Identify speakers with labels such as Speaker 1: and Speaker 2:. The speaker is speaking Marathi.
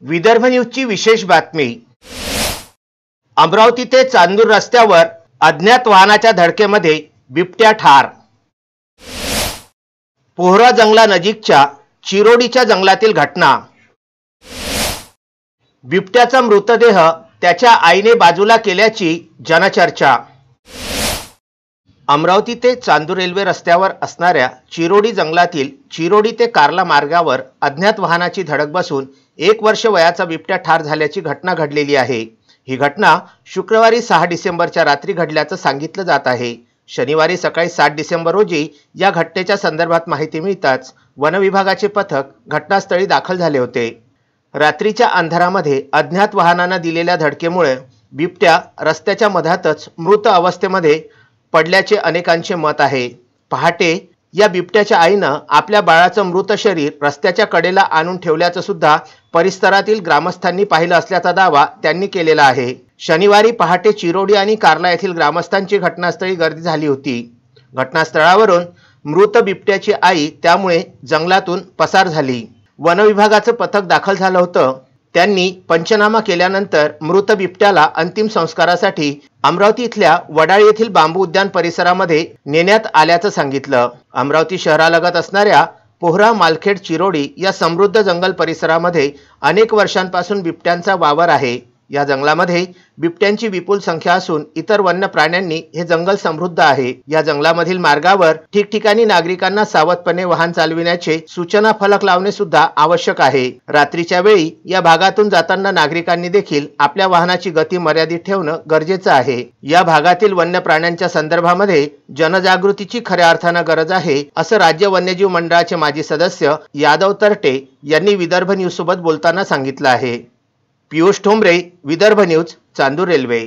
Speaker 1: विदर्भ न्यूजची विशेष बातमी। अमरावती ते चांदूर रस्त्यावर अज्ञात वाहनाच्या धडकेमध्ये बिबट्या ठार। पोहरा जंगलानजीकच्या चिरोडीच्या जंगलातील घटना। बिबट्याचा मृतदेह त्याच्या आईने बाजूला केल्याची जनचर्चा। अमरावती ते चांदूर रेल्वे रस्त्यावर असणाऱ्या चिरोडी जंगलातील चिरोडी ते कार्ला मार्गावर अज्ञात वाहनाची धडक बसून 1 वर्ष वयाचा बिबट्या ठार झाल्याची घटना घडलेली आहे। ही घटना शुक्रवारी 6 डिसेंबरच्या रात्री घडल्याचं सांगितलं जात आहे। शनिवारी सकाळी 7 डिसेंबर रोजी या घटनेच्या संदर्भात माहिती मिळताच वन विभागाचे पथक घटनास्थळी दाखल झाले होते। रात्रीच्या अंधारामध्ये अज्ञात वाहनांना दिलेल्या धडकेमुळे बिबट्या रस्त्याच्या मधातच मृत अवस्थेमध्ये पडल्याचे अनेकांचे मत आहे। पहाटे या बिबट्याच्या आईनं आपल्या बाळाचं मृत शरीर रस्त्याच्या कडेला आणून ठेवल्याचं सुद्धा परिसरातील ग्रामस्थांनी पाहिलं असल्याचा दावा त्यांनी केलेला आहे। शनिवारी पहाटे चिरोडी आणि कार्ला येथील ग्रामस्थांची घटनास्थळी गर्दी झाली होती। घटनास्थळावरून मृत बिबट्याची आई त्यामुळे जंगलातून पसार झाली। वन विभागाचं पथक दाखल झालं होतं। त्यांनी पंचनामा केल्यानंतर मृत बिबट्याला अंतिम संस्कारासाठी अमरावती इथल्या वडाळी येथील बांबू उद्यान परिसरामध्ये नेण्यात आल्याचं सांगितलं। अमरावती शहरालगत असणाऱ्या पोहरा मालखेड चिरोडी या समृद्ध जंगल परिसरामध्ये अनेक वर्षांपासून बिबट्यांचा वावर आहे। या जंगलामध्ये बिबट्यांची विपुल संख्या असून इतर वन्य प्राण्यांनी हे जंगल समृद्ध आहे। या जंगलामधील मार्गावर ठिकठिकाणी नागरिकांना सावधपणे वाहन चालविण्याचे सूचना फलक लावणे सुद्धा आवश्यक आहे। रात्रीच्या वेळी या भागातून जाताना नागरिकांनी देखील आपल्या वाहनाची गती मर्यादित ठेवणं गरजेचं आहे। या भागातील वन्य प्राण्यांच्या संदर्भामध्ये जनजागृतीची खऱ्या अर्थानं गरज आहे, असं राज्य वन्यजीव मंडळाचे माजी सदस्य यादव तरटे यांनी विदर्भ न्यूज सोबत बोलताना सांगितलं आहे। Piyush Thombare, Vidarbha news, Chandur railway.